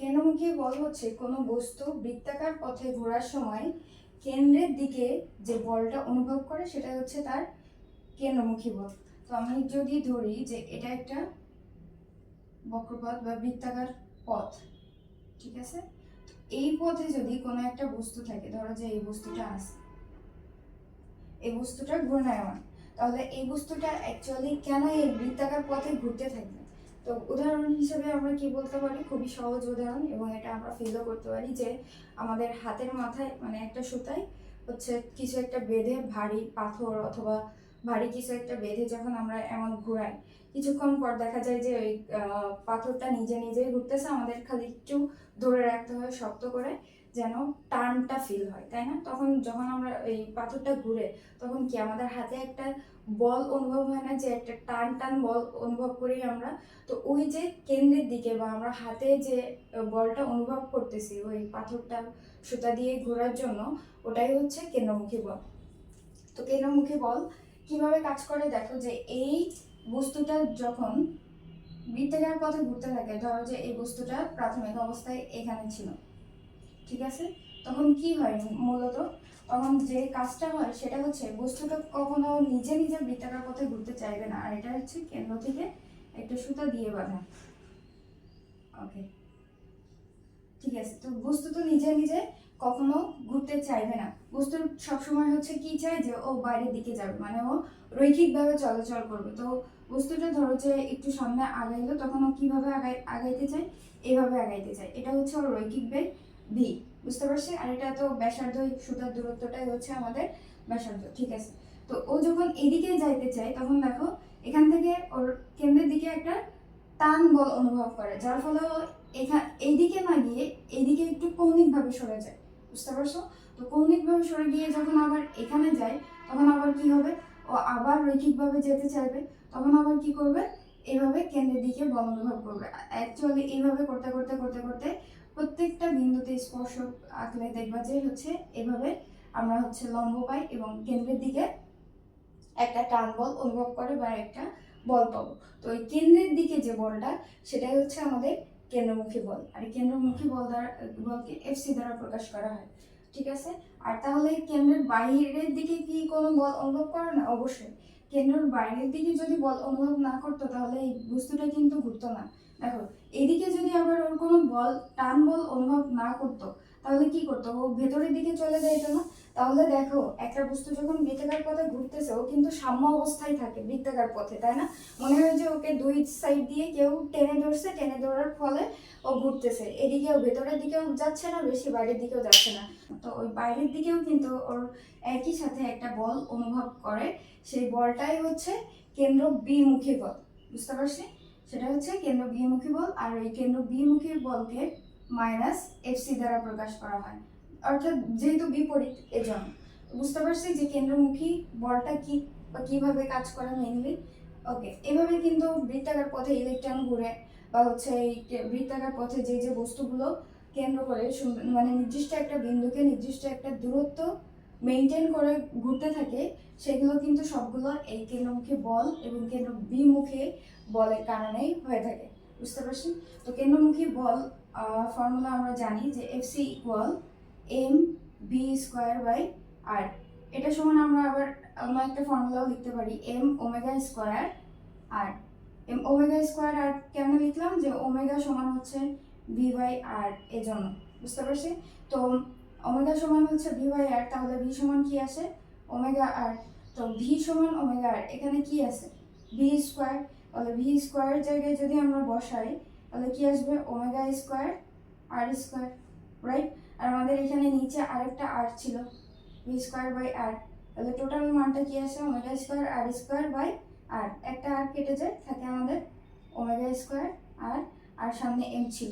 কেন্দ্রমুখী বল হচ্ছে কোনো বস্তু বৃত্তাকার পথে ঘোরার সময় কেন্দ্রের দিকে যে বলটা অনুভব করে সেটা হচ্ছে তার কেন্দ্রমুখী বল। তো আমি যদি ধরি যে এটা একটা বক্রপথ বা বৃত্তাকার পথ, ঠিক আছে, এই পথে যদি কোনো একটা বস্তু থাকে, ধরো যে এই বস্তুটা আছে, এই বস্তুটা ঘূর্ণায়মান, তাহলে এই বস্তুটা অ্যাকচুয়ালি কেন এই বৃত্তাকার পথে ঘুরতে থাকবে? তো উদাহরণ হিসেবে আমরা কি বলতে পারি, খুবই সহজ উদাহরণ, এবং এটা আমরা ফিলও করতে পারি যে আমাদের হাতের মাথায় মানে একটা সুতায় হচ্ছে কিছু একটা বেঁধে, ভারী পাথর অথবা ভারী কিছু একটা বেঁধে যখন আমরা এমন ঘোরাই, কিছুক্ষণ পর দেখা যায় যে ওই পাথরটা নিজে নিজেই ঘুরতেছে, আমাদের খালি একটু ধরে রাখতে হয় শক্ত করে, যেন টানটা ফিল হয়, তাই না? তখন যখন আমরা এই পাথরটা ঘুরে তখন কি আমাদের হাতে একটা বল অনুভব হয় না, যে একটা টান টান বল অনুভব করি আমরা? তো ওই যে কেন্দ্রের দিকে বা আমরা হাতে যে বলটা অনুভব করতেছি ওই পাথরটা সুতা দিয়ে ঘোরার জন্য, ওটাই হচ্ছে কেন্দ্রমুখী বল। তো কেন্দ্রমুখী বল কিভাবে কাজ করে দেখো, যে এই বস্তুটা যখন বৃত্তাকার পথে ঘুরতে থাকে, ধরো যে এই বস্তুটা প্রাথমিক অবস্থায় এখানে ছিল, ঠিক আছে, তখন কি হয় মূলত, তখন যে কাজটা হয় সেটা হচ্ছে বস্তুটা কখনো নিজে নিজে বৃত্তাকার পথে ঘুরতে চাইবে না, আর এটা হচ্ছে কেন্দ্র থেকে একটা সুতা দিয়ে বাঁধা। ওকে, ঠিক আছে। তো বস্তু তো নিজে নিজে কখনো ঘুরতে চাইবে না, বস্তু সবসময় হচ্ছে কি চায়, যে ও বাইরের দিকে যাবে, মানে ও রৈখিকভাবে চলাচল করবে। তো বস্তুটা ধরো যে একটু সামনে আগাইলো, তখন ও কিভাবে আগাইতে চায়, এইভাবে আগাইতে চায়, এটা হচ্ছে ওর রৈখিক বেগ ভি, বুঝতে পারছি? আর এটা তো ব্যাসার্ধ, সুতার দূরত্বটাই হচ্ছে আমাদের ব্যাসার্ধ, ঠিক আছে। তো ও যখন এদিকে যাইতে চায় তখন দেখো এখান থেকে ওর কেন্দ্রের দিকে একটা টান বল অনুভব করে, যার ফলে ও এইদিকে না গিয়ে এইদিকে একটু কৌণিকভাবে সরে যায়, বুঝতে পারছো? তো কৌণিকভাবে সরে গিয়ে যখন আবার এখানে যায় তখন আবার কি হবে, ও আবার রৈখিকভাবে যেতে চাইবে, তখন আবার কি করবে, এইভাবে কেন্দ্রের দিকে বল অনুভব করবে। অ্যাকচুয়ালি এইভাবে করতে করতে করতে করতে প্রত্যেকটা বিন্দুতে স্পর্শক আঁকলে দেখবা যে হচ্ছে এভাবে আমরা হচ্ছে লম্ব পাই এবং কেন্দ্রের দিকে একটা টান বল অনুভব করে বা একটা বল পাবো। তো ওই কেন্দ্রের দিকে যে বলটা, সেটাই হচ্ছে আমাদের কেন্দ্রমুখী বল, আর এই কেন্দ্রমুখী বলকে এফসি দ্বারা প্রকাশ করা হয়, ঠিক আছে। আর তাহলে কেন্দ্রের বাইরের দিকে কি কোনো বল অনুভব করে না? অবশ্যই। কেন্দ্রের বাইরের দিকে যদি বল অনুভব না করতো তাহলে এই বস্তুটা কিন্তু ঘুরতো না। দেখো, এদিকে যদি আবার ওর কোনো বল, টান বল অনুভব না করতো, তাহলে কি করতো, ও ভেতরের দিকে চলে যাইতো না? তাহলে দেখো, একটা বস্তু যখন বৃত্তাকার পথে ঘুরতেছে ও কিন্তু সাম্য অবস্থায় থাকে বৃত্তাকার পথে, তাই না? মনে হয় যে ওকে দুই সাইড দিয়ে কেউ টেনে ধরছে, টেনে ধরার ফলে ও ঘুরতেছে, এদিকেও ভেতরের দিকেও যাচ্ছে না, বেশি বাইরের দিকেও যাচ্ছে না। তো ওই বাইরের দিকেও কিন্তু ওর একই সাথে একটা বল অনুভব করে, সেই বলটাই হচ্ছে কেন্দ্র বিমুখী বল, বুঝতে পারছি? সেটা হচ্ছে কেন্দ্র বিমুখী বল, আর এই কেন্দ্র বিমুখী বলকে মাইনাস এফসি দ্বারা প্রকাশ করা হয়, অর্থাৎ যেহেতু বিপরীত এজন্য। বুঝতে পারছি যে কেন্দ্রমুখী বলটা কি বা কিভাবে কাজ করে মেইনলি। ওকে, এভাবে কিন্তু বৃত্তাকার পথে ইলেকট্রন ঘুরে, বা হচ্ছে এই বৃত্তাকার পথে যে যে বস্তুগুলো কেন্দ্র করে মানে নির্দিষ্ট একটা বিন্দুকে নির্দিষ্ট একটা দূরত্ব মেনটেন করে ঘুরতে থাকে, সেগুলো কিন্তু সবগুলো এই কেন্দ্রমুখী বল এবং কেন্দ্র বিমুখী বলের কারণেই হয়ে থাকে, বুঝতে পারছি? তো কেন্দ্রমুখী বল ফর্মুলা আমরা জানি যে F C equal M B square by R, এটা সমান আমরা আবার অন্য একটা ফর্মুলাও লিখতে পারি, M omega square R. M omega square R কেমন লিখলাম, যে ওমেগা সমান হচ্ছে ভি বাই আর, এজন্য, বুঝতে পারছি? তো ওমেগা সমান হচ্ছে ভি বাই আর, তাহলে ভি সমান কি আসে, ওমেগা আর। তো ভি সমান ওমেগা আর, এখানে কি আছে, ভি স্কোয়ার, তাহলে ভি স্কোয়ার জায়গায় যদি আমরা বসাই তাহলে কি আসবে, omega square R square, right? আর আমাদের এখানে নিচে আরেকটা আর ছিল, ভি স্কোয়ার বাই আর, তাহলে টোটাল মানটা কি আসে, omega square R square by R, একটা আর কেটে যায়, থাকে আমাদের ওমেগা স্কোয়ার আর, আর সামনে এম ছিল।